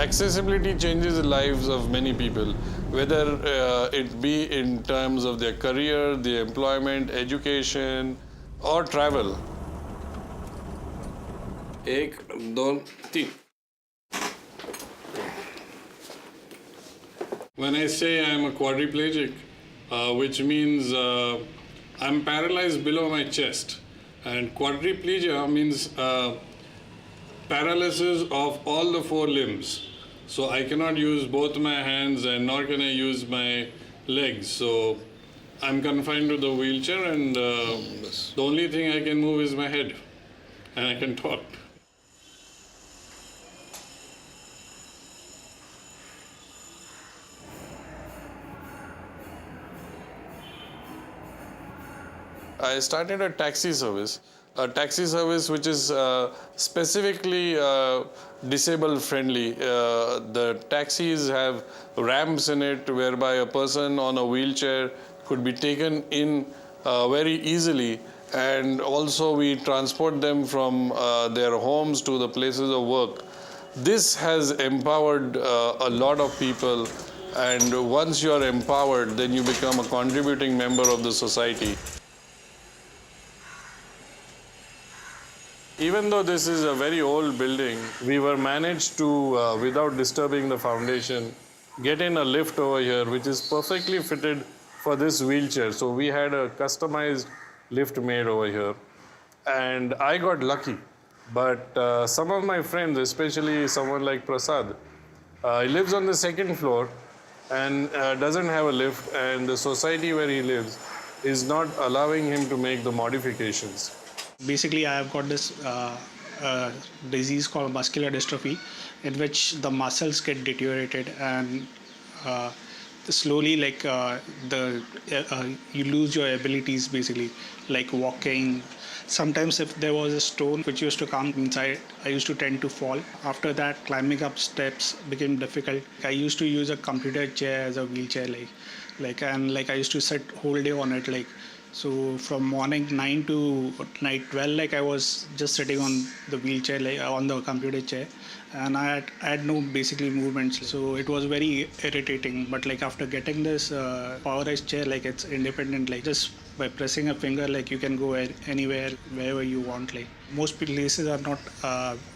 Accessibility changes the lives of many people, whether it be in terms of their career, their employment, education, or travel. एक, दोन, तीन. When I say I'm a quadriplegic, which means I'm paralyzed below my chest, and quadriplegia means paralysis of all the four limbs. So I cannot use both my hands and nor can I use my legs. So I'm confined to the wheelchair, and the only thing I can move is my head, and I can talk. I started a taxi service which is specifically disabled friendly. The taxis have ramps in it whereby a person on a wheelchair could be taken in very easily, and also we transport them from their homes to the places of work. This has empowered a lot of people, and once you are empowered, then you become a contributing member of the society. Even though this is a very old building, we were managed to, without disturbing the foundation, get in a lift over here, which is perfectly fitted for this wheelchair. So we had a customized lift made over here. And I got lucky. But some of my friends, especially someone like Prasad, he lives on the second floor and doesn't have a lift, and the society where he lives is not allowing him to make the modifications. Basically, I have got this disease called muscular dystrophy, in which the muscles get deteriorated, and slowly, you lose your abilities, basically, like walking. Sometimes if there was a stone which used to come inside, I used to tend to fall. After that, climbing up steps became difficult. I used to use a computer chair as a wheelchair, and I used to sit whole day on it, so from morning 9 to night 12, I was just sitting on the wheelchair, on the computer chair, and I had no basically movements. So it was very irritating. But after getting this powerized chair, it's independent, just by pressing a finger, you can go anywhere, wherever you want. Most places are not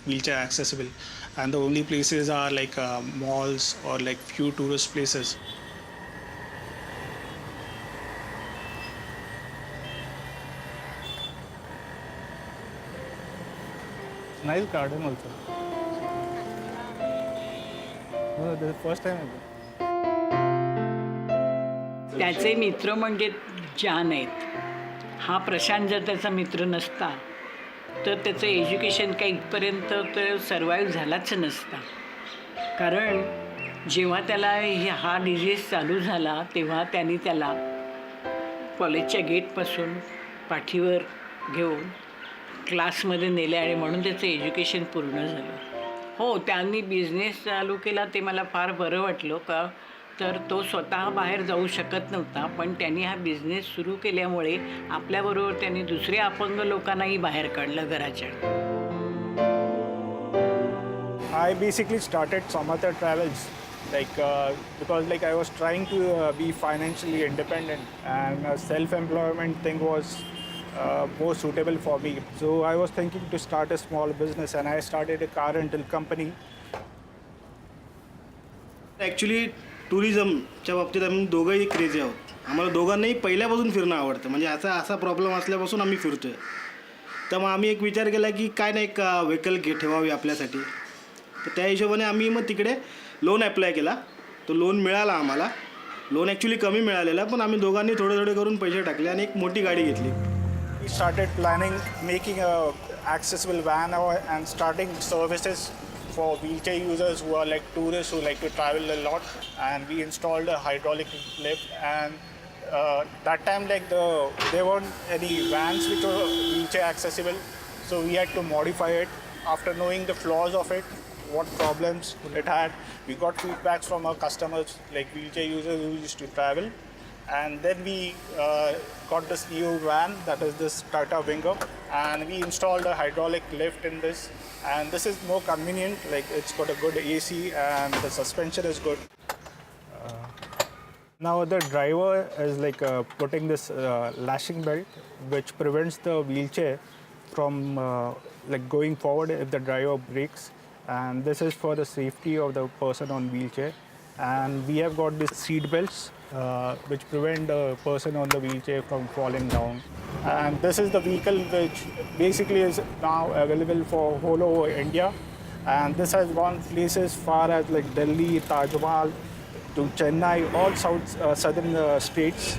wheelchair accessible, and the only places are malls or few tourist places. Nice garden also. Oh, this is first time. त्याचे मित्र म्हणजे जान आहेत. हा प्रशांत जर त्याचा मित्र नसता तर त्याचं एज्युकेशन काही इथपर्यंत तर सर्वाईव्ह झालाच नसता. कारण जेव्हा त्याला हा डिझीज चालू झाला तेव्हा त्यांनी त्याला कॉलेजच्या गेटपासून पाठीवर घेऊन क्लासमध्ये नेले, आणि म्हणून त्याचं एज्युकेशन पूर्ण झालं. हो, त्यांनी बिझनेस चालू केला ते मला फार बरं वाटलं, का तर तो स्वतः बाहेर जाऊ शकत नव्हता, पण त्यांनी हा बिझनेस सुरू केल्यामुळे आपल्याबरोबर त्यांनी दुसऱ्या अपंग लोकांनाही बाहेर काढलं घराच्या. I basically started Samatha Travels, because I was trying to be financially independent, and self-employment thing was more suitable for me. So I was thinking to start a small business, and I started a car rental company. Actually टुरिझमच्या बाबतीत आम्ही दोघंही crazy आहोत. आम्हाला दोघांनाही पहिल्यापासून फिरणं आवडतं, म्हणजे असा प्रॉब्लेम असल्यापासून आम्ही फिरतो आहे. तर मग आम्ही एक विचार केला की काय नाही एक व्हेकल ठेवावी आपल्यासाठी. तर त्या हिशोबाने आम्ही मग तिकडे लोन ॲप्लाय केला. तो लोन मिळाला आम्हाला. लोन ॲक्च्युली कमी मिळालेला, पण आम्ही दोघांनी थोडे थोडे करून पैसे टाकले आणि एक मोठी गाडी घेतली. We started planning making a accessible van and starting services for wheelchair users who are tourists who like to travel a lot. And we installed a hydraulic lift, and that time there weren't any vans which were wheelchair accessible, so we had to modify it. After knowing the flaws of it, what problems it had, we got feedbacks from our customers, wheelchair users who used to travel, And then we got this new van, that is this Tata Winger, and we installed a hydraulic lift in this. And this is more convenient, like it's got a good AC and the suspension is good. Now the driver is like putting this lashing belt, which prevents the wheelchair from like going forward if the driver brakes. And this is for the safety of the person on wheelchair. And we have got these seat belts, which prevent the person on the wheelchair from falling down. And this is the vehicle which basically is now available for whole over India. And this has gone places far as like Delhi, Taj Mahal, to Chennai, all southern states.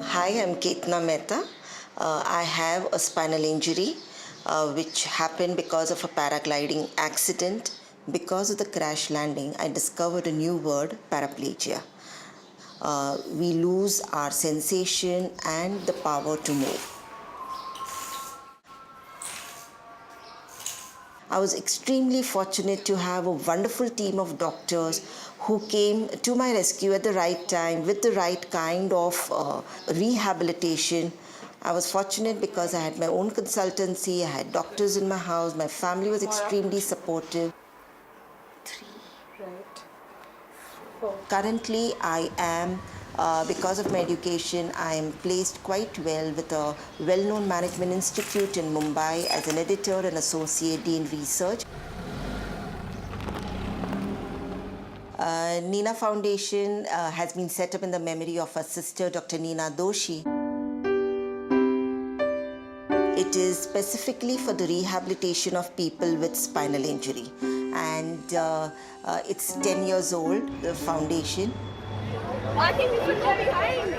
Hi, I'm Ketna Mehta. I have a spinal injury which happened because of a paragliding accident. Because of the crash landing, I discovered a new word, paraplegia. We lose our sensation and the power to move. I was extremely fortunate to have a wonderful team of doctors who came to my rescue at the right time with the right kind of rehabilitation. I was fortunate because I had my own consultancy, I had doctors in my house, my family was extremely supportive. Currently, I am, because of my education, I am placed quite well with a well-known management institute in Mumbai as an editor and associate dean research. Nina Foundation has been set up in the memory of her sister, Dr. Neena Doshi. It is specifically for the rehabilitation of people with spinal injury. And it's 10 years old, the foundation. I think we should go behind.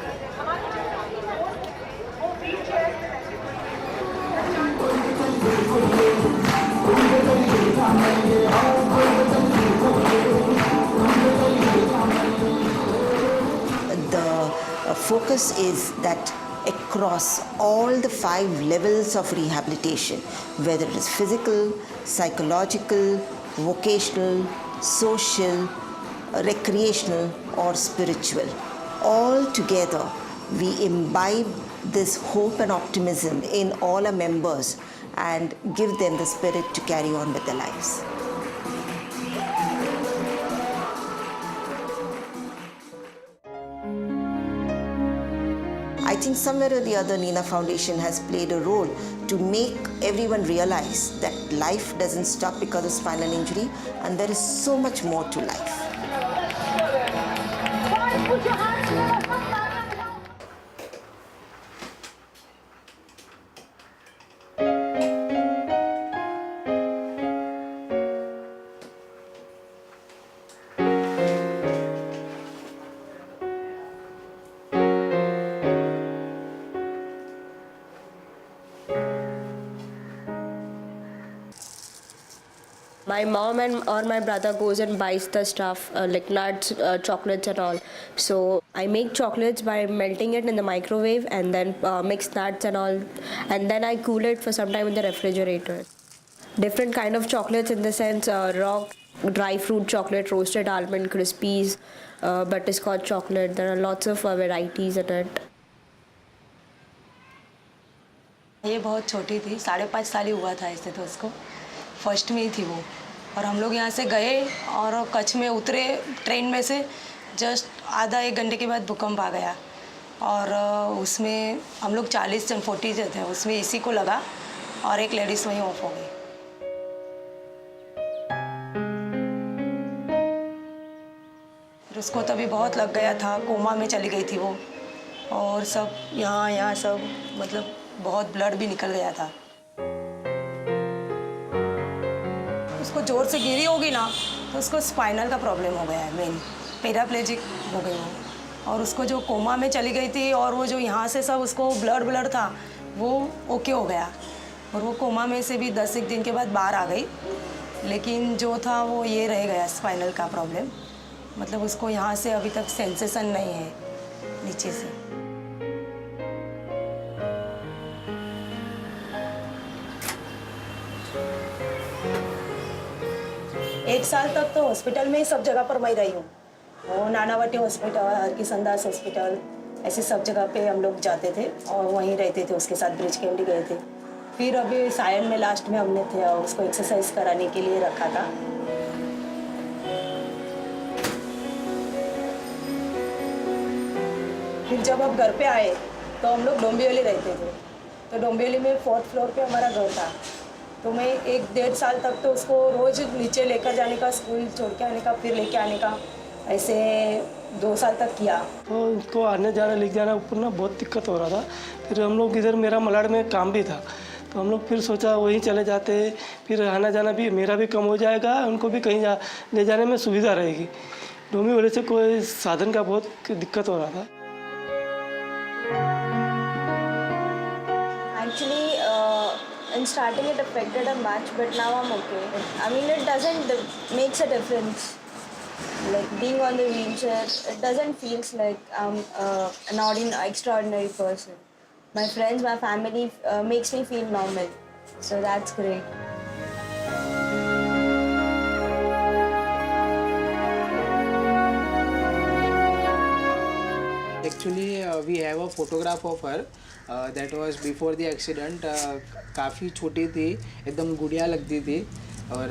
The focus is that across all the 5 levels of rehabilitation, whether it is physical, psychological, vocational, social, recreational or spiritual, all together we imbibe this hope and optimism in all our members and give them the spirit to carry on with their lives. I think somewhere or the other Neena Foundation has played a role to make everyone realize that life doesn't stop because of spinal injury and there is so much more to life. My mom or my brother goes and buys the stuff like nuts, chocolates and all. So I make chocolates by melting it in the microwave and then mix nuts and all. And then I cool it for some time in the refrigerator. Different kind of chocolates in the sense raw dry fruit chocolate, roasted almond, crispies, butterscotch chocolate. There are lots of varieties in it. ये बहुत छोटी थी, 5.5 साल ही हुआ था ऐसे तो उसको, फर्स्ट में ही थी वो। और हम लोग यहाँ से गए और कच्छ में उतरे ट्रेन में से, जस्ट आधा 1 घंटे के बाद भूकंप आ गया और उसमें हम लोग 40 जन थे, उसमें इसी को लगा और एक लेडीज़ वहीं ऑफ हो गई। फिर उसको तभी बहुत लग गया था, कोमा में चली गई थी वो और सब यहाँ सब मतलब बहुत ब्लड भी निकल गया था। उसको जोर से गिरी होगी ना तो उसको स्पाइनल का प्रॉब्लम हो गया है, मेन पैराप्लेजिक हो गई वो। और उसको जो कोमा में चली गई थी और वो जो यहाँ से सब उसको ब्लड था वो ओके हो गया और वो कोमा में से भी 10 दिन के बाद बाहर आ गई, लेकिन जो था वो ये रह गया स्पाइनल का प्रॉब्लम। मतलब उसको यहाँ से अभी तक सेंसेशन नहीं है नीचे से। एक साल तक तो हॉस्पिटल में ही सब जगह पर मैं रही हूँ। वो नानावटी हॉस्पिटल, हरकिशनदास हॉस्पिटल, ऐसे सब जगह पे हम लोग जाते थे और वहीं रहते थे, उसके साथ ब्रिज कैंडी गए थे। फिर अभी सायन में लास्ट में हमने थे उसको एक्सरसाइज कराने के लिए रखा था। फिर जब हम घर पे आए तो हम लोग डोंबिवली रहते थे, तो डोंबिवली में 4th फ्लोर पे हमारा घर था। तो मैं 1-1.5 साल तक तो उसको रोज़ नीचे लेकर जाने का, स्कूल छोड़ के आने का, फिर लेके आने का, ऐसे 2 साल तक किया। तो उसको आने जाना लेके जाना ऊपर ना बहुत दिक्कत हो रहा था। फिर हम लोग इधर, मेरा मलाड में काम भी था, तो हम लोग फिर सोचा वहीं चले जाते, फिर आना जाना भी मेरा भी कम हो जाएगा, उनको भी कहीं ले जाने में सुविधा रहेगी। डोंबिवली से कोई साधन का बहुत दिक्कत हो रहा था। Actually, in starting it affected a much, but now I'm okay. I mean, it doesn't makes a difference. Like being on the wheelchair, it doesn't feels like I'm an extraordinary person. My friends, my family makes me feel normal, so that's great. Actually, we have a photograph of her. That was before the accident. काफ़ी छोटी थी, एकदम गुड़िया लगती थी, और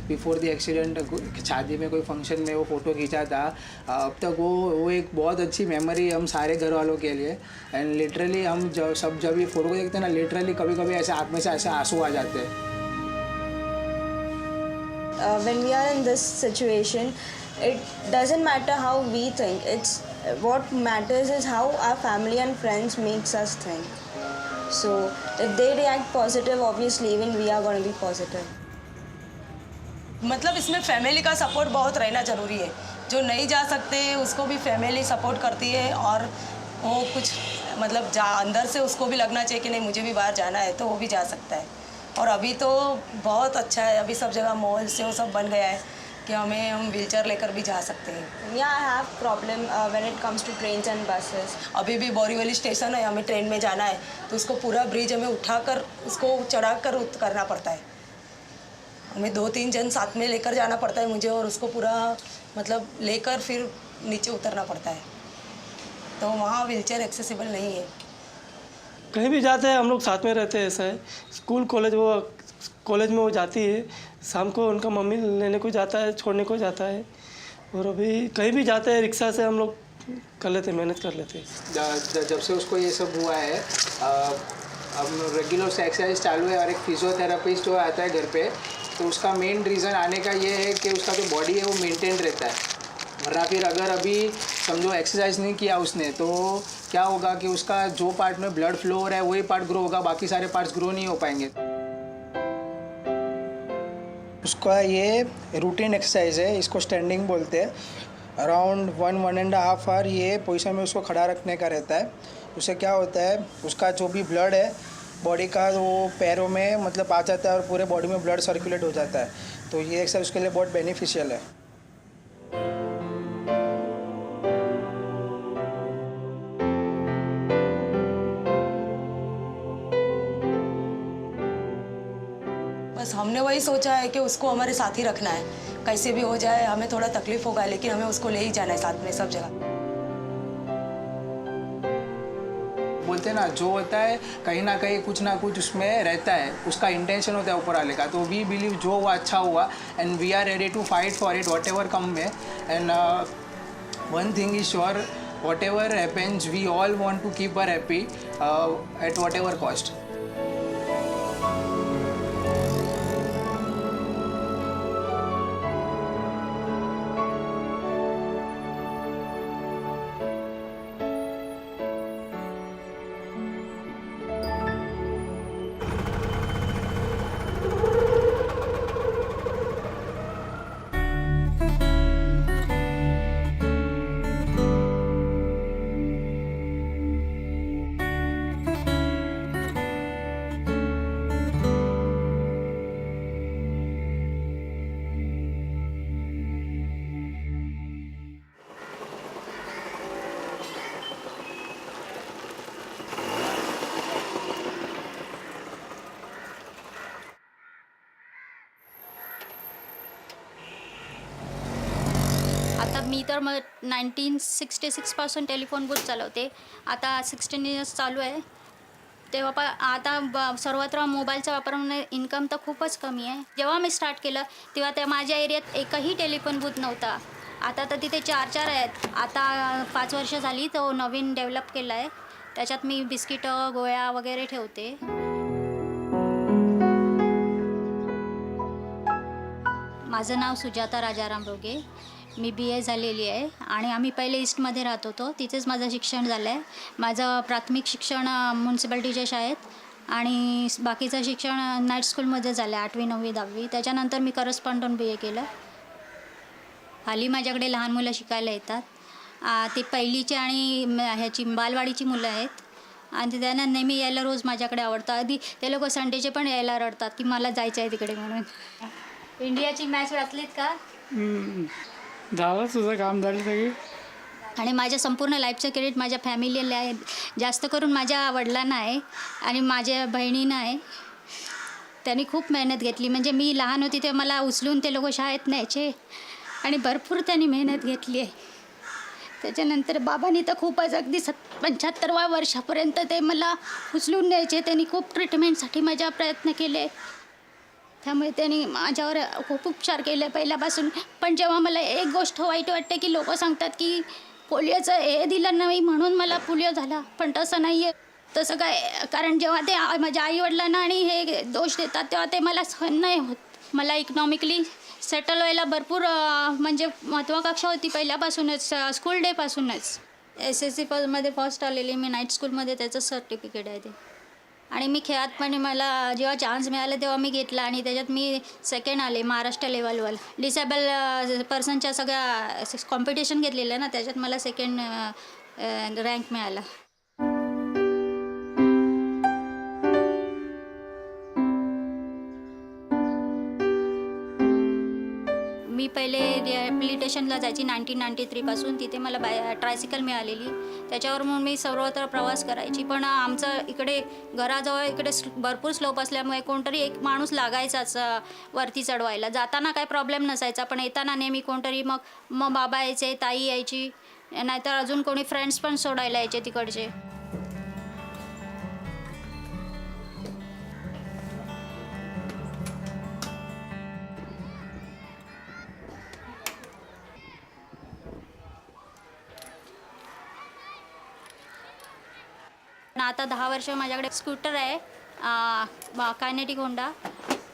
before the accident शादी में कोई फंक्शन में वो फ़ोटो खींचा था। अब तक वो एक बहुत अच्छी मेमोरी हम सारे घर वालों के लिए। एंड लिटरली हम जब ये फ़ोटो को देखते हैं ना, लिटरली कभी कभी ऐसे आँख में से ऐसे आंसू आ जाते हैं। When we are in this situation, it doesn't matter how we think. It's what matters is how our family and friends makes us think. So if they react positive, obviously even we are going to be positive. मतलब इसमें family का support बहुत रहना ज़रूरी है। जो नहीं जा सकते उसको भी फैमिली सपोर्ट करती है, और वो कुछ मतलब अंदर से उसको भी लगना चाहिए कि नहीं मुझे भी बाहर जाना है, तो वो भी जा सकता है। और अभी तो बहुत अच्छा है, अभी सब जगह मॉल से वो सब बन गया है कि हम व्हीलचेयर लेकर भी जा सकते हैं। Yeah, I have problem when it comes to trains and buses. अभी भी बोरीवली स्टेशन है, हमें ट्रेन में जाना है तो उसको पूरा ब्रिज हमें उठाकर उसको चढ़ाकर करना पड़ता है। हमें 2-3 जन साथ में लेकर जाना पड़ता है मुझे, और उसको पूरा मतलब लेकर फिर नीचे उतरना पड़ता है, तो वहाँ व्हीलचेयर एक्सेसिबल नहीं है। कहीं भी जाते हैं हम लोग साथ में रहते हैं। ऐसा है, स्कूल कॉलेज में वो जाती है, शाम को उनका मम्मी लेने को जाता है, छोड़ने को जाता है। और अभी कहीं भी जाते हैं रिक्शा से हम लोग कर लेते, मैनेज कर लेते। जब से उसको ये सब हुआ है, अब रेगुलर से एक्सरसाइज चालू है, और एक फिजियोथेरापिस्ट जो आता है घर पे, तो उसका मेन रीज़न आने का ये है कि उसका जो बॉडी है वो मेंटेन रहता है। वरना फिर अगर अभी समझो एक्सरसाइज नहीं किया उसने, तो क्या होगा कि उसका जो पार्ट में ब्लड फ्लो हो रहा है वही पार्ट ग्रो होगा, बाकी सारे पार्ट्स ग्रो नहीं हो पाएंगे। उसका ये रूटीन एक्सरसाइज है, इसको स्टैंडिंग बोलते हैं। अराउंड 1-1.5 आवर ये पोजीशन में उसको खड़ा रखने का रहता है। उससे क्या होता है, उसका जो भी ब्लड है बॉडी का वो पैरों में मतलब आ जाता है, और पूरे बॉडी में ब्लड सर्कुलेट हो जाता है। तो ये एक्सरसाइज उसके लिए बहुत बेनिफिशियल है। बस हमने वही सोचा है कि उसको हमारे साथ ही रखना है, कैसे भी हो जाए, हमें थोड़ा तकलीफ होगा लेकिन हमें उसको ले ही जाना है साथ में सब जगह। बोलते हैं ना, जो होता है कहीं ना कहीं कुछ ना कुछ उसमें रहता है, उसका इंटेंशन होता है ऊपर वाले का। तो वी बिलीव जो हुआ अच्छा हुआ, and we are ready to fight for it whatever come may. And one thing is sure, whatever happens we all want to keep her happy at whatever cost. आता मी तर मग 1966पासून telephone booth चालवते. आता 16 years चालू आहे. तेव्हा आता सर्वत्र मोबाईलचा वापरामुळे इन्कम तर खूपच कमी आहे. जेव्हा मी स्टार्ट केलं तेव्हा त्या माझ्या एरियात एकही टेलिफोन बूथ नव्हता. आता तर तिथे 4 आहेत. आता 5 वर्ष झाली तो नवीन डेव्हलप केला आहे. त्याच्यात मी बिस्किटं गोळ्या वगैरे ठेवते. माझं नाव सुजाता राजाराम रोगे. मी BA झालेली आहे आणि आम्ही पहिले ईस्टमध्ये राहत होतो. तिथेच माझं शिक्षण झालं आहे. माझं प्राथमिक शिक्षण म्युन्सिपाल्टीच्या शाळेत आणि बाकीचं शिक्षण नाईट स्कूलमध्ये झालं आहे 8वी 9वी 10वी. त्याच्यानंतर मी करस्पॉन्डंट BA केलं. हल्ली माझ्याकडे लहान मुलं शिकायला येतात. ते पहिलीची आणि ह्याची बालवाडीची मुलं आहेत आणि त्यांना नेहमी यायला रोज माझ्याकडे आवडतं. आधी ते लोक संडेचे पण यायला रडतात की मला जायचं आहे तिकडे म्हणून. इंडियाची मॅच वाचलीत का? झालं तुझं काम झालं सगळी. आणि माझ्या संपूर्ण लाईफचं क्रेडिट माझ्या फॅमिलीला आहे. जास्त करून माझ्या वडिलांना आहे आणि माझ्या बहिणींना आहे. त्यांनी खूप मेहनत घेतली. म्हणजे मी लहान होती तेव्हा मला उचलून ते लोक शाळेत न्यायचे आणि भरपूर त्यांनी मेहनत घेतली आहे. त्याच्यानंतर बाबांनी तर खूपच अगदी 75व्या वर्षापर्यंत ते मला उचलून न्यायचे. त्यांनी खूप ट्रीटमेंटसाठी माझ्या प्रयत्न केले. त्यामुळे त्यांनी माझ्यावर खूप उपचार केले पहिल्यापासून. पण जेव्हा मला एक गोष्ट वाईट वाटते की लोक सांगतात की पोलिओचं हे दिलं नाही म्हणून मला पोलिओ झाला. पण तसं नाही आहे. तसं काय, कारण जेव्हा ते माझ्या आईवडिलांना आणि हे दोष देतात तेव्हा ते मला सहन नाही होत. मला इकॉनॉमिकली सेटल व्हायला भरपूर म्हणजे महत्त्वाकांक्षा होती पहिल्यापासूनच, स्कूल डेपासूनच. SSC मध्ये फर्स्ट आलेली मी नाईट स्कूलमध्ये, त्याचं सर्टिफिकेट आहे ते. आणि मी खेळात पण मला जेव्हा चान्स मिळाला तेव्हा मी घेतला आणि त्याच्यात मी सेकंड आले महाराष्ट्र लेवलवर. डिसेबल पर्सनच्या सगळ्या कॉम्पिटिशन घेतलेलं ना, त्याच्यात मला सेकंड रँक मिळाला. मी पहिले रिहॅबिलिटेशनला जायची 1993पासून. तिथे मला ट्रायसिकल मिळालेली. त्याच्यावर मग मी सर्वत्र प्रवास करायची. पण आमचं इकडे घराजवळ इकडे भरपूर स्लोप असल्यामुळे कोणतरी एक माणूस लागायचाच वरती चढवायला. जाताना काही प्रॉब्लेम नसायचा, पण येताना नेहमी कोणतरी मग बाबा यायचे, ताई यायची, नाहीतर अजून कोणी फ्रेंड्स पण सोडायला यायचे तिकडचे. आता 10 वर्ष माझ्याकडे स्कूटर आहे, कायनेटिक होंडा.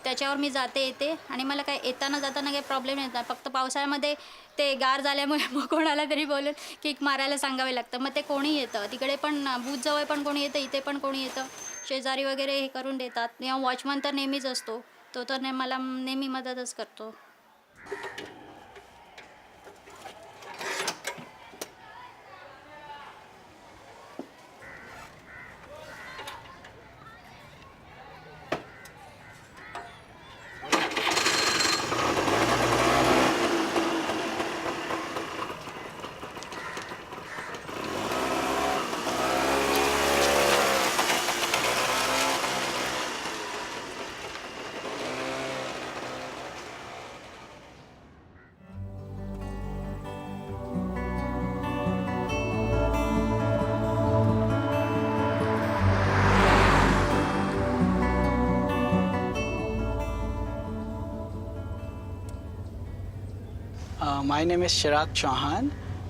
त्याच्यावर मी जाते येते आणि मला काय येताना जाताना काही प्रॉब्लेम येत नाही. फक्त पावसाळ्यामध्ये ते गार झाल्यामुळे मग कोणाला तरी बोलून किक मारायला सांगावे लागतं. मग ते कोणी येतं तिकडे पण, बूथजवळ पण कोणी येतं, इथे पण कोणी येतं. शेजारी वगैरे हे करून देतात. किंवा वॉचमन तर नेहमीच असतो, तो तर मला नेहमी मदतच करतो. My name is Chirag Chauhan.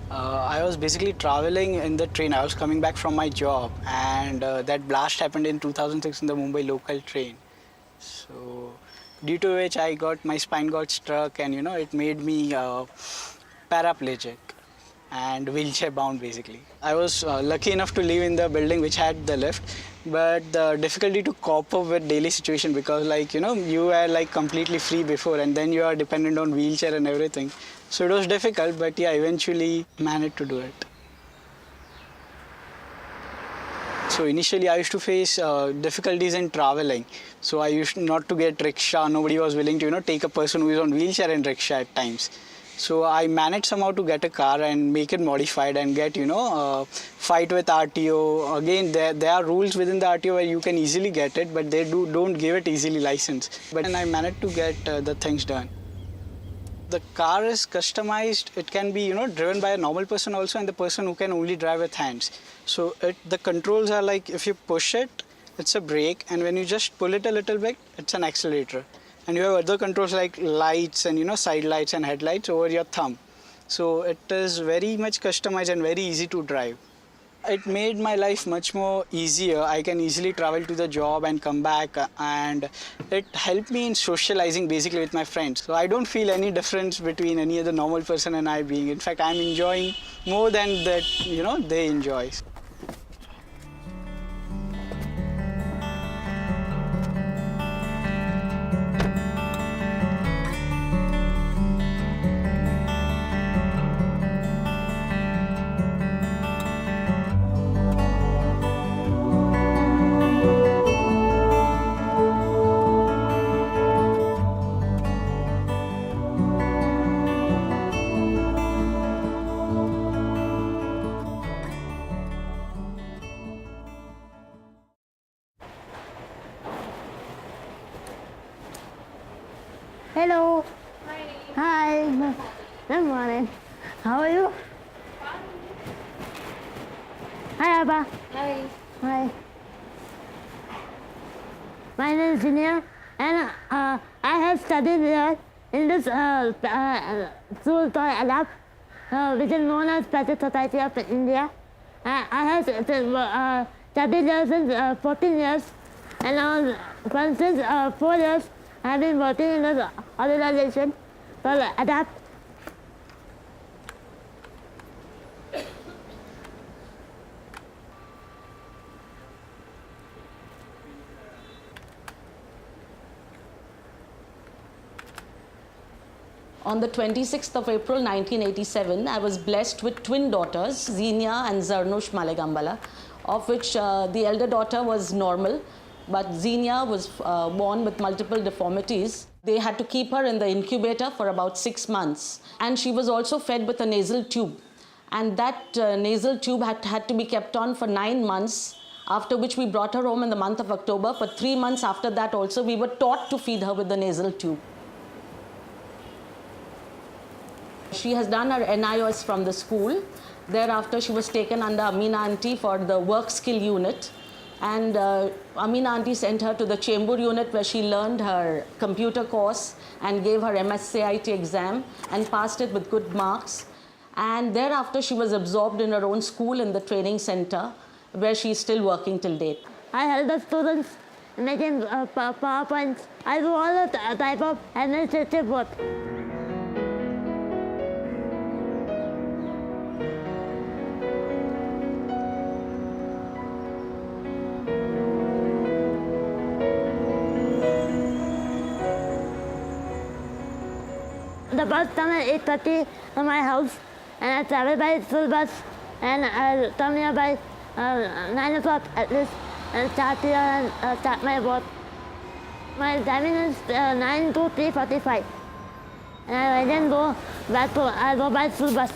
I was basically traveling in the train. I was coming back from my job, and that blast happened in 2006 in the Mumbai local train. So, due to which my spine got struck, and it made me paraplegic and wheelchair bound basically. I was lucky enough to live in the building which had the lift, but the difficulty to cope up with daily situation, because you were completely free before, and then you are dependent on wheelchair and everything. So it was difficult, but yeah, eventually managed to do it. So initially I used to face difficulties in traveling. So I used not to get rickshaw. Nobody was willing to take a person who is on wheelchair in rickshaw at times. So I managed somehow to get a car and make it modified and get fight with RTO. Again, there are rules within the RTO where you can easily get it, but they don't give it easily license. But I managed to get the things done. the car is customized. It can be, driven by a normal person also, and the person who can only drive with hands. So the controls are like, if you push it, it's a brake, and when you just pull it a little bit, it's an accelerator. And you have other controls like lights and side lights and headlights over your thumb. So it is very much customized and very easy to drive. It made my life much more easier. I can easily travel to the job and come back, and it helped me in socializing basically with my friends. So I don't feel any difference between any other normal person and I being. In fact, I'm enjoying more than that, they enjoy. Hello. Hi. Good morning. How are you? Hi, Abba. Hi. Hi. My name is Junior, and I have studied here in this school called ADAP, which is known as Plastic Society of India. I have studied here since 14 years, and since 4 years, I have been working in this organization called ADAP. On the 26th of April 1987, I was blessed with twin daughters, Xenia and Zarnush Malegambala, of which the elder daughter was normal, but Xenia was born with multiple deformities. They had to keep her in the incubator for about 6 months. And she was also fed with a nasal tube. And that nasal tube had to be kept on for 9 months, after which we brought her home in the month of October. For 3 months after that also, we were taught to feed her with the nasal tube. She has done her NIOS from the school. Thereafter, she was taken under Amina Aunty for the work skill unit. And Amina Aunty sent her to the Chembur unit where she learned her computer course and gave her MSCIT exam and passed it with good marks. And thereafter, she was absorbed in her own school in the training center where she is still working till date. I help the students making PowerPoints. I do all the type of administrative work. The bus comes at 8:30 to my house, and I travel by school bus, and I come here by 9 o'clock at least, and start here and start my work. My timing is 9 to 3:45, and I then go back to, I go by school bus.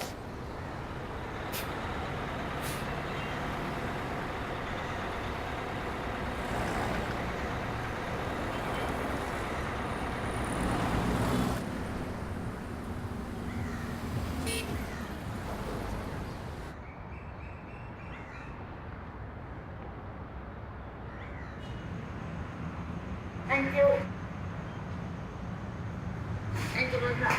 Thank you. Thank you, Mother.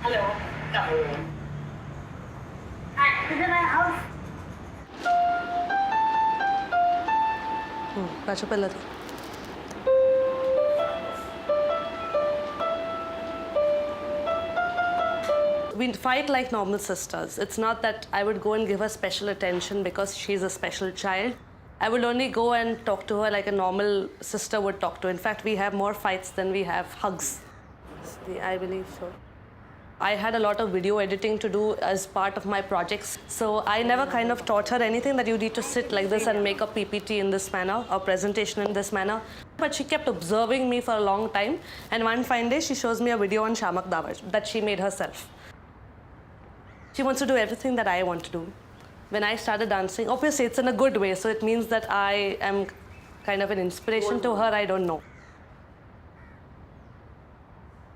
Hello. Hi, this is my house. We fight like normal sisters. It's not that I would go and give her special attention because she's a special child. I would only go and talk to her like a normal sister would talk to. In fact, we have more fights than we have hugs. I believe so. I had a lot of video editing to do as part of my projects. So I never kind of taught her anything that you need to sit like this and make a PPT in this manner or presentation in this manner. But she kept observing me for a long time. And one fine day, she shows me a video on Shamak Dawar that she made herself. She wants to do everything that I want to do. when I started dancing, obviously it's in a good way, so it means that I am kind of an inspiration to her, I don't know.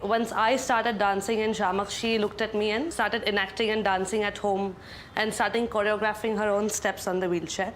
Once I started dancing in Shamak, she looked at me and started enacting and dancing at home and starting choreographing her own steps on the wheelchair.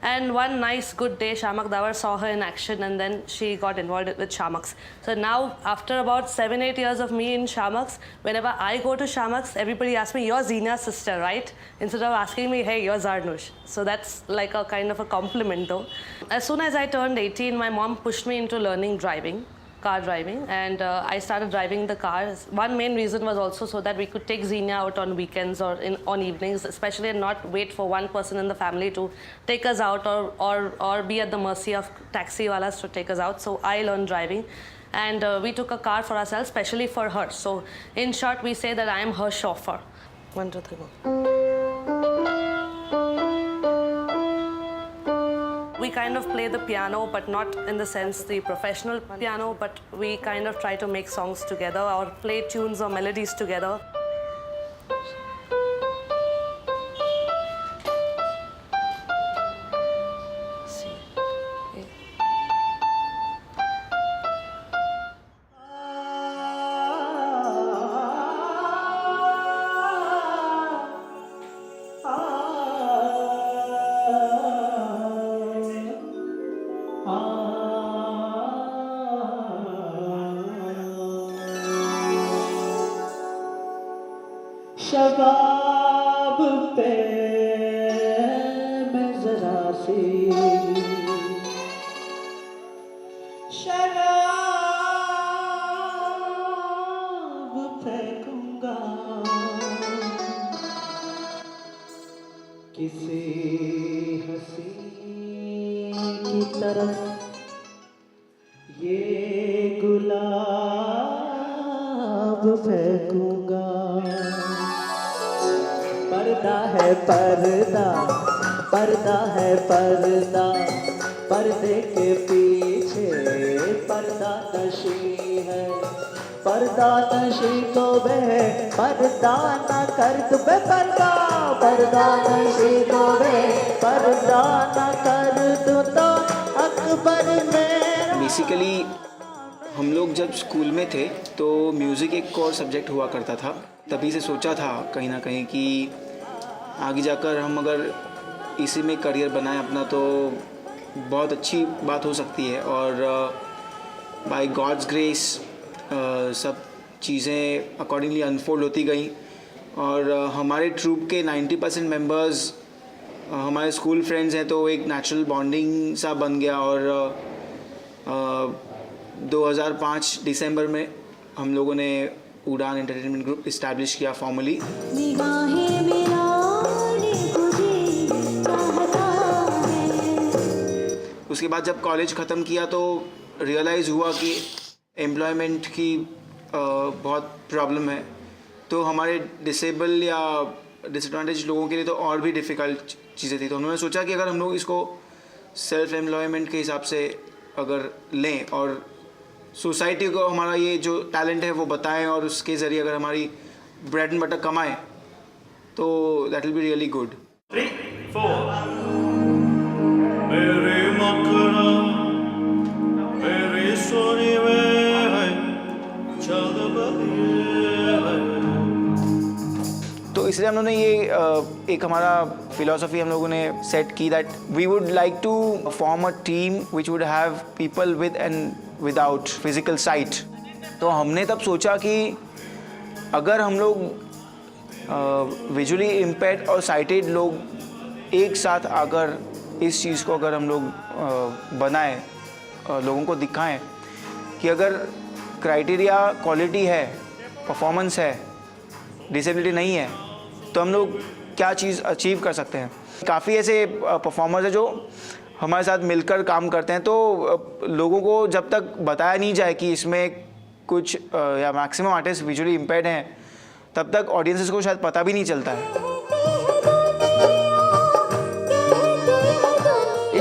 And one nice good day, Shamak Dawar saw her in action and then she got involved with Shamaks. So now, after about 7-8 years of me in Shamaks, whenever I go to Shamaks, everybody asks me, "You're Zeena's sister, right?" Instead of asking me, "Hey, you're Zarnush." So that's like a kind of a compliment though. As soon as I turned 18, my mom pushed me into learning driving. Car driving, and I started driving the cars. One main reason was also so that we could take Xenia out on weekends or on evenings, especially, and not wait for one person in the family to take us out or be at the mercy of taxi walas to take us out. So I learned driving, and we took a car for ourselves, especially for her. So in short, we say that I am her chauffeur. 1, 2, 3, go. We kind of play the piano, but not in the sense the professional piano, but we kind of try to make songs together or play tunes or melodies together. शबाब पे मैं जरा सी शराब फेंकूंगा किसी हंसी की तरफ ये गुलाब फेंकूंगा पर्दा है पर्दा पर्दा है पर्दा पर्दे के पीछे पर्दा नशी है पर्दा नशी को बे पर्दा न कर तू बे पर्दा नशी को बे पर्दा न कर तू तो अकबर में। बेसिकली हम लोग जब स्कूल में थे तो म्यूज़िक एक कोर सब्जेक्ट हुआ करता था। तभी से सोचा था कहीं ना कहीं कि आगे जाकर हम अगर इसी में करियर बनाएं अपना तो बहुत अच्छी बात हो सकती है। और बाय गॉड्स ग्रेस सब चीज़ें अकॉर्डिंगली अनफोल्ड होती गई और हमारे ट्रूप के 90% मेंबर्स हमारे स्कूल फ्रेंड्स हैं, तो एक नेचुरल बॉन्डिंग सा बन गया। और 2005 दिसंबर में हम लोगों ने उड़ान एंटरटेनमेंट ग्रुप इस्टेब्लिश किया फॉर्मली। उसके बाद जब कॉलेज ख़त्म किया तो रियलाइज़ हुआ कि एम्प्लॉयमेंट की बहुत प्रॉब्लम है, तो हमारे डिसेबल या डिसएडवांटेज लोगों के लिए तो और भी डिफ़िकल्ट चीज़ें थी। तो उन्होंने सोचा कि अगर हम लोग इसको सेल्फ एम्प्लॉयमेंट के हिसाब से अगर लें और सोसाइटी को हमारा ये जो टैलेंट है वो बताएं और उसके ज़रिए अगर हमारी ब्रेड एंड बटर कमाएं तो that will be really good. 3, 4 मेरे मकरा मेरे सोने में चल बलिए। तो इसलिए हम लोगों ने ये एक हमारा फिलॉसफी हम लोगों ने सेट की that we would like to form a team which would have people with and without physical sight. तो हमने तब सोचा कि अगर हम लोग विजुअली इम्पेयर्ड और साइटेड लोग एक साथ आकर इस चीज़ को अगर हम लोग बनाएं, लोगों को दिखाएं कि अगर क्राइटेरिया क्वालिटी है, परफॉर्मेंस है, डिसेबिलिटी नहीं है, तो हम लोग क्या चीज़ अचीव कर सकते हैं। काफ़ी ऐसे परफॉर्मर्स हैं जो हमारे साथ मिलकर काम करते हैं, तो लोगों को जब तक बताया नहीं जाए कि इसमें कुछ या मैक्सिमम आर्टिस्ट विजुअली इम्पेयर्ड हैं, तब तक ऑडियंसेस को शायद पता भी नहीं चलता है।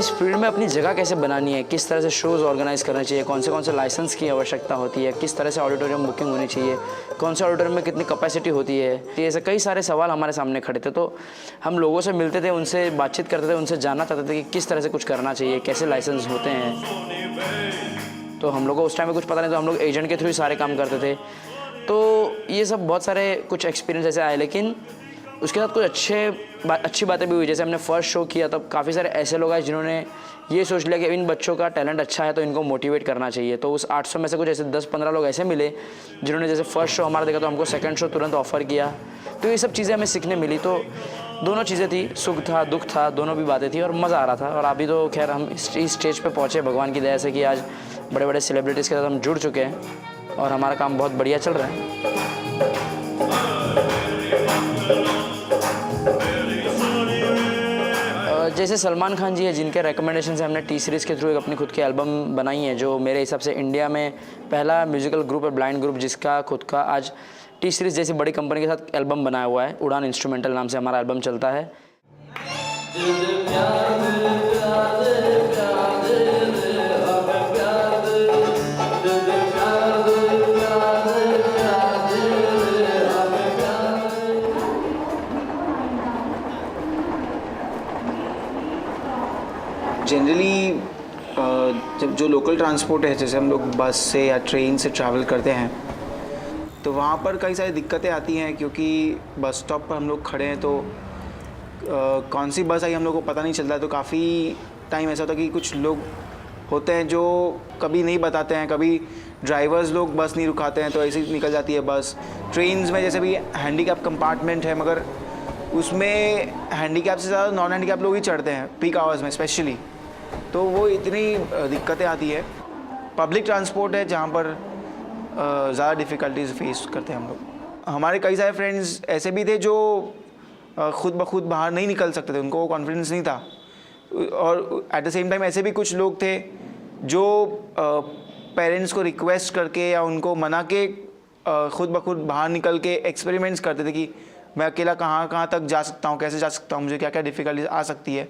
इस फील्ड में अपनी जगह कैसे बनानी है, किस तरह से शोज़ ऑर्गेनाइज करना चाहिए, कौन से लाइसेंस की आवश्यकता होती है, किस तरह से ऑडिटोरियम बुकिंग होनी चाहिए, कौन से ऑडिटोरियम में कितनी कैपेसिटी होती है, तो ऐसे कई सारे सवाल हमारे सामने खड़े थे। तो हम लोगों से मिलते थे, उनसे बातचीत करते थे, उनसे जानना चाहते थे कि किस तरह से कुछ करना चाहिए, कैसे लाइसेंस होते हैं। तो हम लोग को उस टाइम में कुछ पता नहीं, तो हम लोग एजेंट के थ्रू ही सारे काम करते थे। तो ये सब बहुत सारे कुछ एक्सपीरियंस ऐसे आए, लेकिन उसके साथ कुछ अच्छी बातें भी हुई। जैसे हमने फर्स्ट शो किया तब काफ़ी सारे ऐसे लोग आए जिन्होंने ये सोच लिया कि इन बच्चों का टैलेंट अच्छा है तो इनको मोटिवेट करना चाहिए। तो उस 800 में से कुछ ऐसे 10-15 लोग ऐसे मिले जिन्होंने जैसे फर्स्ट शो हमारा देखा तो हमको सेकंड शो तुरंत ऑफ़र किया। तो ये सब चीज़ें हमें सीखने मिली। तो दोनों चीज़ें थी, सुख था दुख था, दोनों भी बातें थी और मज़ा आ रहा था। और अभी तो खैर हम इस स्टेज पर पहुँचे भगवान की दया से कि आज बड़े बड़े सेलिब्रिटीज़ के साथ हम जुड़ चुके हैं और हमारा काम बहुत बढ़िया चल रहा है। जैसे सलमान खान जी है जिनके रिकमेंडेशन से हमने टी सीरीज़ के थ्रू एक अपनी खुद की एल्बम बनाई है, जो मेरे हिसाब से इंडिया में पहला म्यूजिकल ग्रुप है, ब्लाइंड ग्रुप, जिसका खुद का आज टी सीरीज़ जैसी बड़ी कंपनी के साथ एल्बम बनाया हुआ है। उड़ान इंस्ट्रूमेंटल नाम से हमारा एल्बम चलता है। जनरली जब जो लोकल ट्रांसपोर्ट है, जैसे हम लोग बस से या ट्रेन से ट्रैवल करते हैं, तो वहाँ पर कई सारी दिक्कतें आती हैं, क्योंकि बस स्टॉप पर हम लोग खड़े हैं तो कौन सी बस आई हम लोग को पता नहीं चलता है। तो काफ़ी टाइम ऐसा होता है कि कुछ लोग होते हैं जो कभी नहीं बताते हैं, कभी ड्राइवर्स लोग बस नहीं रुकाते हैं, तो ऐसे ही निकल जाती है बस। ट्रेन्स में जैसे भी हैंडीकैप कंपार्टमेंट है, मगर उसमें हैंडीकैप से ज़्यादा नॉन हैंडीकैप लोग ही चढ़ते हैं पीक आवर्स में स्पेशली। तो वो इतनी दिक्कतें आती है। पब्लिक ट्रांसपोर्ट है जहाँ पर ज़्यादा डिफ़िकल्टीज फेस करते हैं हम लोग। हमारे कई सारे फ्रेंड्स ऐसे भी थे जो खुद ब खुद बाहर नहीं निकल सकते थे, उनको कॉन्फिडेंस नहीं था। और एट द सेम टाइम ऐसे भी कुछ लोग थे जो पेरेंट्स को रिक्वेस्ट करके या उनको मना के खुद ब खुद बाहर निकल के एक्सपेरिमेंट्स करते थे कि मैं अकेला कहाँ तक जा सकता हूँ, कैसे जा सकता हूँ, मुझे क्या क्या डिफ़िकल्टीज आ सकती है।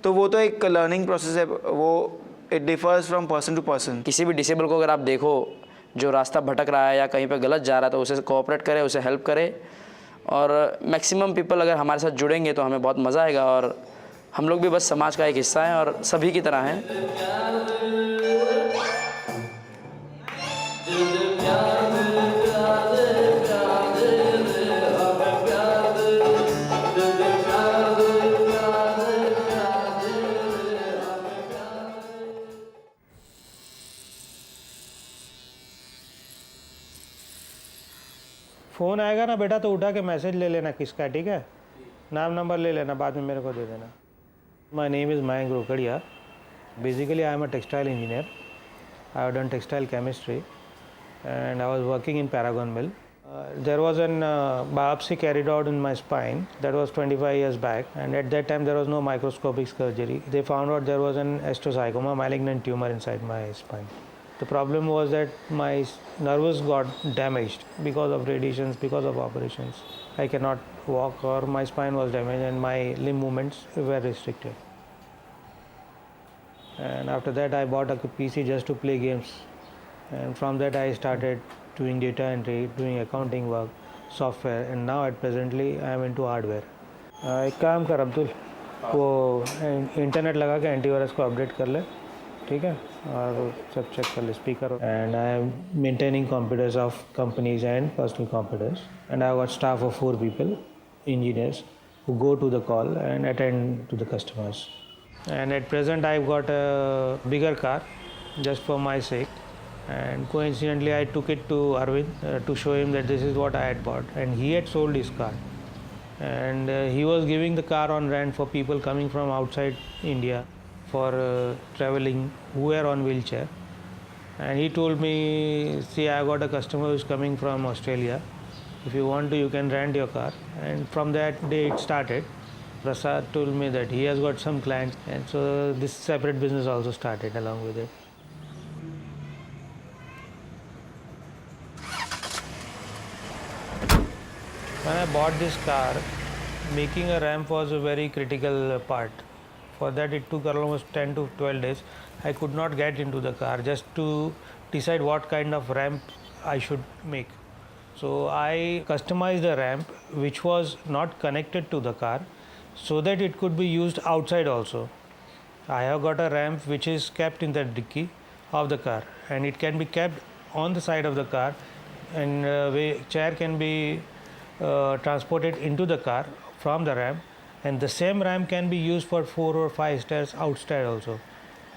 तो वो तो एक लर्निंग प्रोसेस है, वो it differs from person to person. किसी भी डिसेबल को अगर आप देखो जो रास्ता भटक रहा है या कहीं पे गलत जा रहा है तो उसे कोऑपरेट करें, उसे हेल्प करें। और मैक्सिमम पीपल अगर हमारे साथ जुड़ेंगे तो हमें बहुत मज़ा आएगा। और हम लोग भी बस समाज का एक हिस्सा हैं और सभी की तरह हैं। फ़ोन आएगा ना बेटा तो उठा के मैसेज ले लेना किसका, ठीक है? नाम नंबर ले लेना, बाद में मेरे को दे देना। My name is Mayank Rokadia. Basically I am a textile engineer. I have done textile chemistry and I was working in Paragon Mill. There was an biopsy carried out in my spine. That was 25 years back, and at that time there was no microscopic surgery. They found out there was an osteosarcoma, malignant tumor inside my spine. The problem was that my nerves got damaged because of radiations, because of operations. I cannot walk, or my spine was damaged and my limb movements were restricted. And after that I bought a PC just to play games, and from that I started doing data entry, doing accounting work, software, and now at presently I am into hardware. एक काम कर अब्दुल, वो internet लगा के antivirus को update कर ले, ठीक है, और सब चेक कर ले speaker. And I am maintaining computers of companies and personal computers, and I have got staff of 4 people, engineers, who go to the call and attend to the customers. And at present I've got a bigger car just for my sake, and coincidentally I took it to Arvind to show him that this is what I had bought, and he had sold his car, and he was giving the car on rent for people coming from outside India for traveling who were on wheelchair. And he told me, see, I got a customer who is coming from Australia, if you want to you can rent your car. And from that day it started. Prasad told me that he has got some clients, and so this separate business also started along with it. When I bought this car, making a ramp was a very critical part, For that it took almost 10 to 12 days. I could not get into the car just to decide what kind of ramp I should make. So I customized a ramp which was not connected to the car so that it could be used outside also. I have got a ramp which is kept in the dicky of the car, and it can be kept on the side of the car, and chair can be transported into the car from the ramp, and the same ramp can be used for 4 or 5 stairs outside also.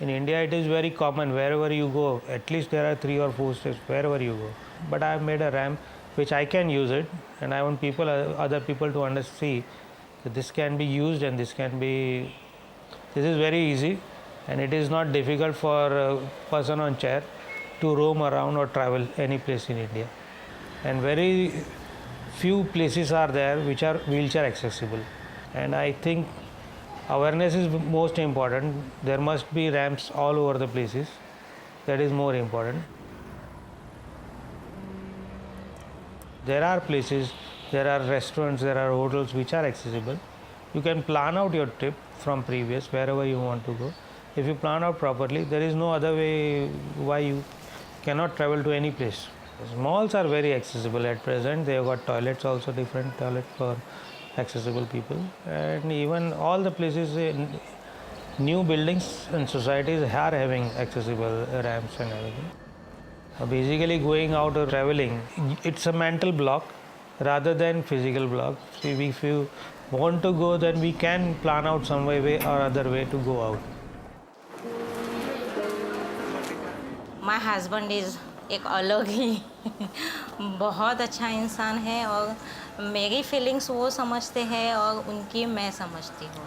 In India it is very common, wherever you go at least there are 3 or 4 stairs wherever you go, but I have made a ramp which I can use it, and I want other people to see that this can be used, and this is very easy, and it is not difficult for a person on chair to roam around or travel any place in India. And very few places are there which are wheelchair accessible, and I think awareness is most important. There must be ramps all over the places. That is more important. There are places, there are restaurants, there are hotels which are accessible. You can plan out your trip from previous wherever you want to go. If you plan out properly, there is no other way why you cannot travel to any place. Malls are very accessible at present. They have got toilets also, different toilets for accessible people, and even all the places in new buildings and societies are having accessible ramps and everything. Basically going out or traveling, it's a mental block rather than physical block. See, if you want to go, then we can plan out some way or other way to go out. My husband is एक अलग ही बहुत अच्छा इंसान है, और मेरी feelings वो समझते हैं और उनकी मैं समझती हूँ,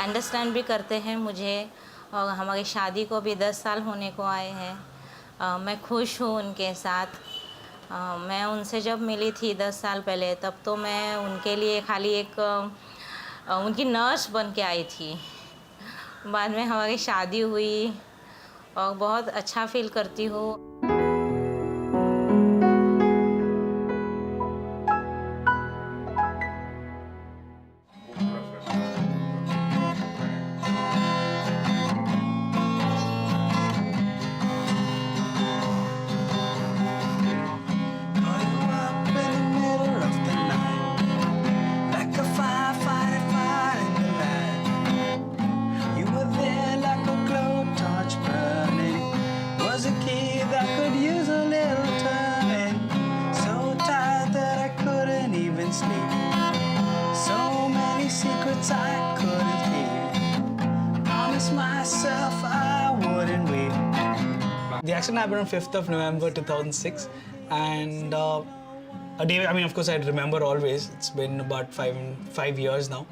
अंडरस्टैंड भी करते हैं मुझे, और हमारी शादी को भी 10 साल होने को आए हैं। मैं खुश हूँ उनके साथ। मैं उनसे जब मिली थी 10 साल पहले, तब तो मैं उनके लिए खाली एक उनकी नर्स बन के आई थी। बाद में हमारी शादी हुई और बहुत अच्छा फील करती हूँ। The accident happened on 5th of November 2006, and a day, I mean, of course, I remember always. It's been about five years now.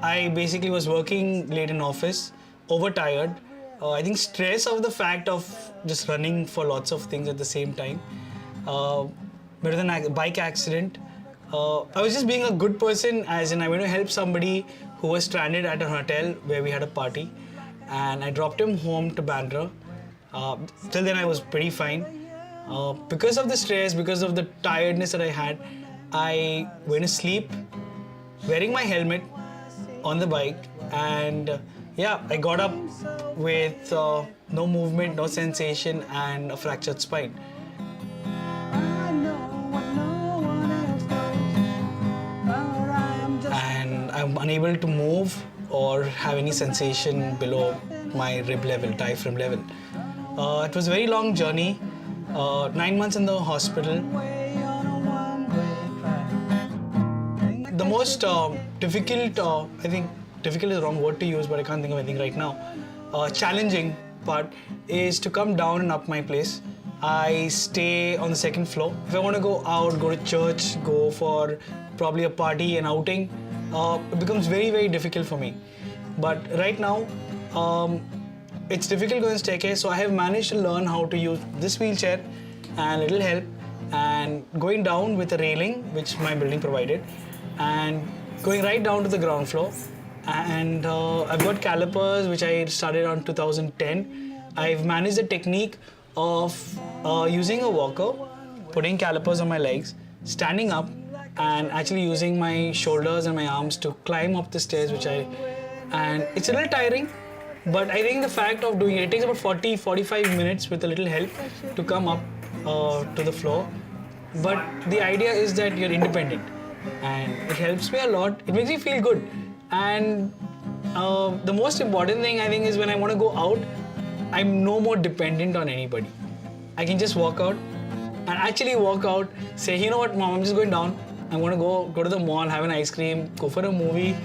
I basically was working late in office, overtired. I think stress of the fact of just running for lots of things at the same time. Better than a bike accident. I was just being a good person, as in I went to help somebody who was stranded at a hotel where we had a party, and I dropped him home to Bandra. Till then I was pretty fine. Because of the stress, because of the tiredness that I had, I went to sleep wearing my helmet on the bike, and yeah, I got up with no movement, no sensation, and a fractured spine. And I'm unable to move or have any sensation below my rib level, diaphragm level. It was a very long journey, 9 months in the hospital. The most difficult, I think difficult is the wrong word to use, but I can't think of anything right now. Challenging part is to come down and up my place. I stay on the 2nd floor. If I want to go out, go to church, go for probably a party, an outing, it becomes very, very difficult for me. But right now, it's difficult going staircase, so I have managed to learn how to use this wheelchair and little help, and going down with a railing which my building provided, and going right down to the ground floor. And I've got calipers which I started on 2010. I've managed the technique of using a walker, putting calipers on my legs, standing up, and actually using my shoulders and my arms to climb up the stairs, and it's a little tiring, but I think the fact of doing it takes about 40-45 minutes with a little help to come up to the floor. But the idea is that you're independent, and it helps me a lot. It makes me feel good, and the most important thing I think is when I want to go out, I'm no more dependent on anybody. I can just walk out and actually walk out, say, you know what, mom, I'm just going down. I'm going to go to the mall, have an ice cream, go for a movie.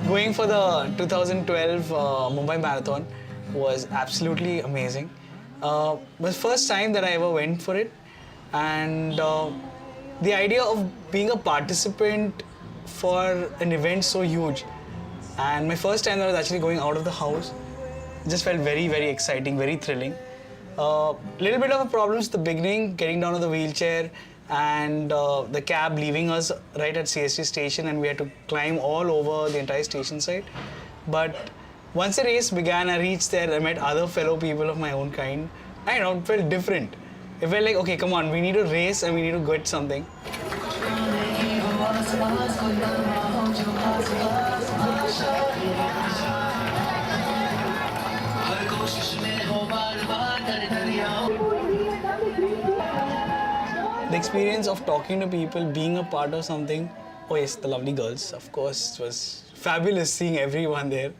Going for the 2012 Mumbai Marathon was absolutely amazing. It was the first time that I ever went for it, and the idea of being a participant for an event so huge, and my first time that I was actually going out of the house, just felt very, very exciting, very thrilling. Little bit of a problem at the beginning, getting down to the wheelchair, and the cab leaving us right at CST station, and we had to climb all over the entire station side. But once the race began, I reached there, I met other fellow people of my own kind. I don't know, it felt different. It felt like, okay, come on, we need to race and we need to get something. The experience of talking to people, being a part of something, oh yes, the lovely girls, of course, it was fabulous seeing everyone there.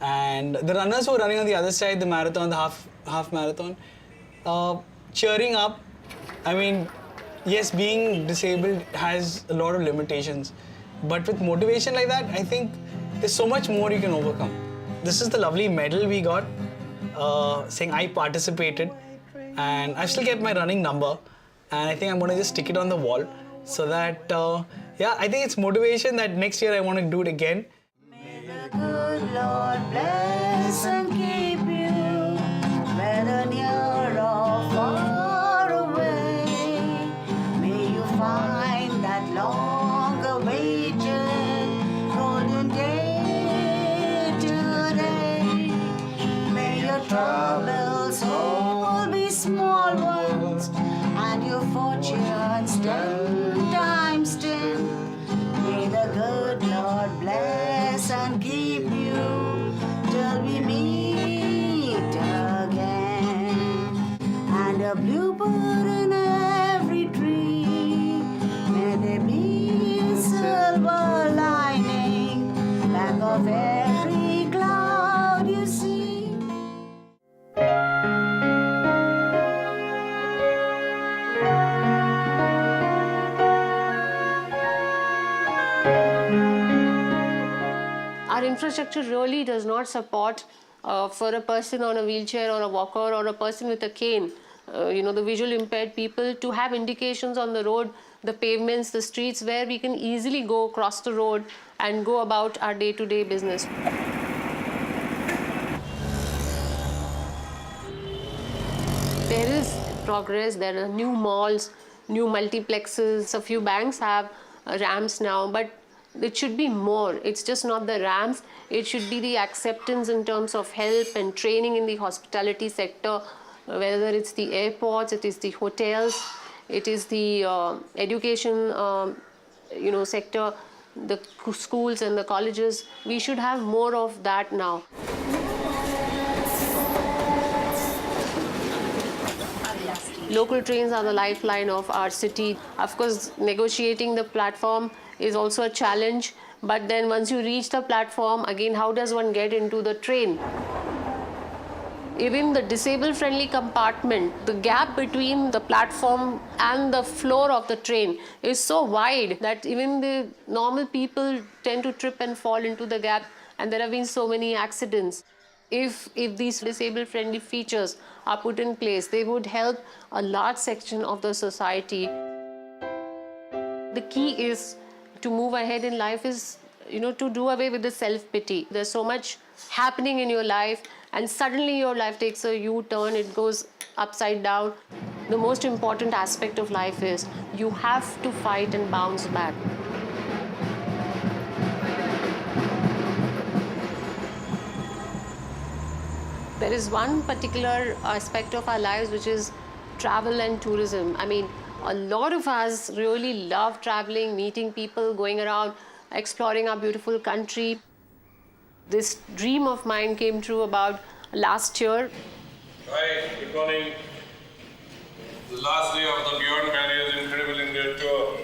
And the runners who were running on the other side, the marathon, the half marathon, cheering up. I mean, yes, being disabled has a lot of limitations, but with motivation like that, I think there's so much more you can overcome. This is the lovely medal we got, saying I participated, and I've still kept my running number, and I think I'm going to just stick it on the wall so that, yeah, I think it's motivation that next year I want to do it again. Good Lord bless and keep you, whether near or far away. May you find that long-awaited golden day today. May your troubles all be small ones, and your fortunes 10 times 10. May the good Lord bless and keep you till we meet again. And a bluebird in every tree, may there be a silver lining back of every cloud you see. Our infrastructure really does not support for a person on a wheelchair or a walker or a person with a cane, the visual impaired people, to have indications on the road, the pavements, the streets, where we can easily go across the road and go about our day-to-day business. There is progress. There are new malls, new multiplexes. A few banks have ramps now, but it should be more. It's just not the ramps. It should be the acceptance in terms of help and training in the hospitality sector, whether it's the airports, it is the hotels, it is the education, sector, the schools and the colleges. We should have more of that now. Local trains are the lifeline of our city. Of course, negotiating the platform is also a challenge, but then once you reach the platform, again, how does one get into the train? Even the disabled-friendly compartment, the gap between the platform and the floor of the train is so wide that even the normal people tend to trip and fall into the gap, and there have been so many accidents. If these disabled-friendly features are put in place, they would help a large section of the society. The key is to move ahead in life is, to do away with the self-pity. There's so much happening in your life, and suddenly your life takes a U-turn, it goes upside down. The most important aspect of life is you have to fight and bounce back. There there is one particular aspect of our lives which is travel and tourism. I mean, a lot of us really love traveling, meeting people, going around, exploring our beautiful country. This dream of mine came true about last year. Hi, good morning. The last day of the Beyond Barriers Incredible India tour.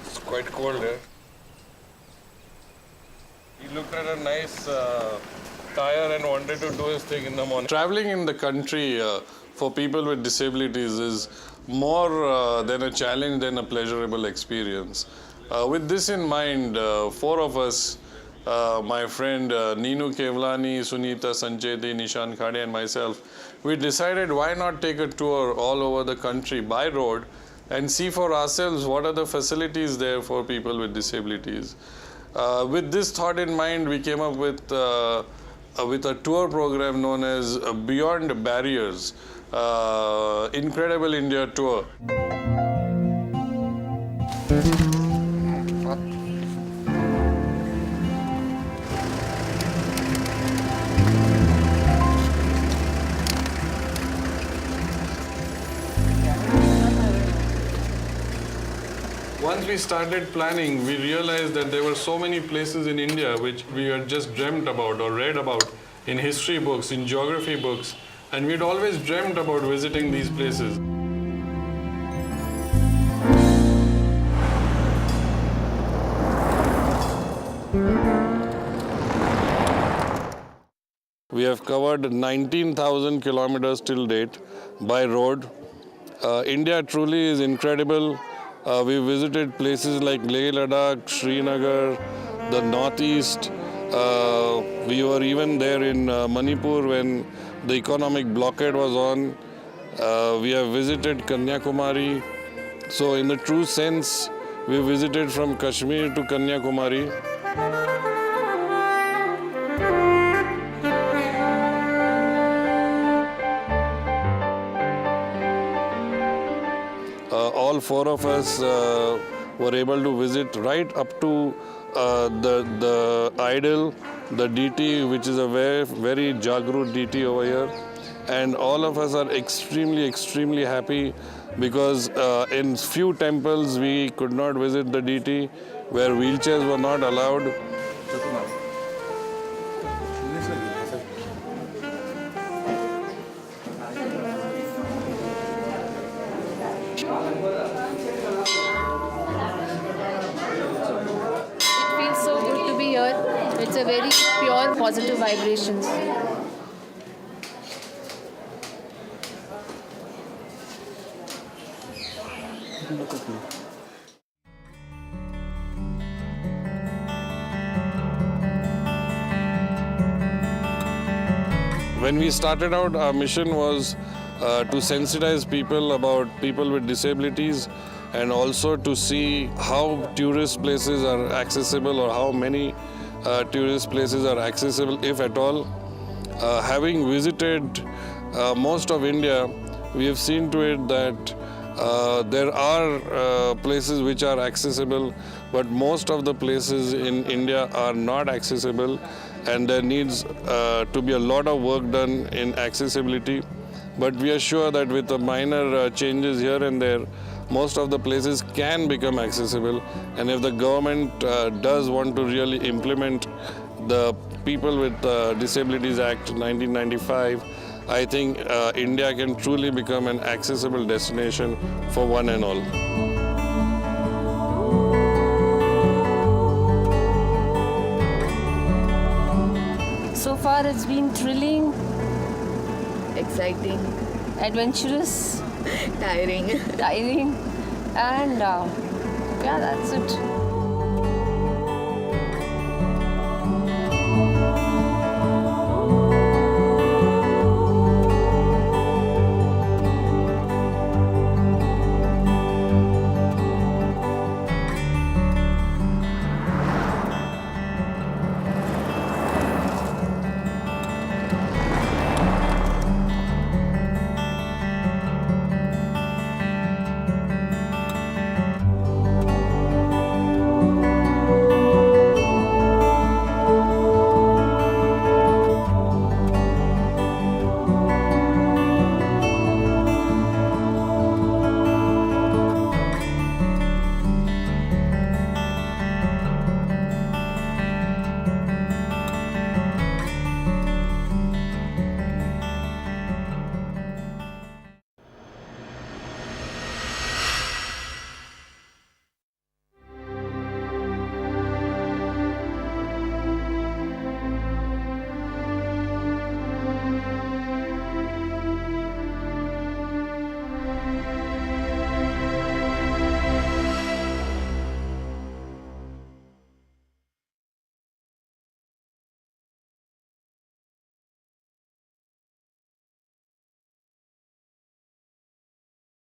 It's quite cold here. He looked at a nice tire and wanted to do his thing in the morning. Traveling in the country for people with disabilities is more than a challenge than a pleasurable experience. With this in mind, 4 of us, my friend Neenu Kevlani, Sunita Sancheti, Nishan Khade and myself, we decided why not take a tour all over the country by road and see for ourselves what are the facilities there for people with disabilities. With this thought in mind, we came up with a tour program known as Beyond Barriers, Incredible India Tour. Once we started planning, we realized that there were so many places in India which we had just dreamt about or read about in history books, in geography books, and we'd always dreamt about visiting these places. We have covered 19,000 kilometers till date by road. India truly is incredible. We visited places like Leh Ladakh, Srinagar, the northeast. We were even there in Manipur when the economic blockade was on. We have visited Kanyakumari. So in the true sense, we visited from Kashmir to Kanyakumari. All 4 of us were able to visit right up to the idol, the DT, which is a very, very Jagrut DT over here. And all of us are extremely, extremely happy because in few temples we could not visit the DT where wheelchairs were not allowed. It's a very pure positive vibrations. When we started out, our mission was to sensitize people about people with disabilities and also to see how tourist places are accessible or how many tourist places are accessible, if at all. Having visited most of India, we have seen to it that there are places which are accessible, but most of the places in India are not accessible, and there needs to be a lot of work done in accessibility. But we are sure that with the minor changes here and there, most of the places can become accessible. And if the government does want to really implement the People with Disabilities Act 1995, I think India can truly become an accessible destination for one and all. So far it's been thrilling, exciting, adventurous, tiring, and yeah, that's it.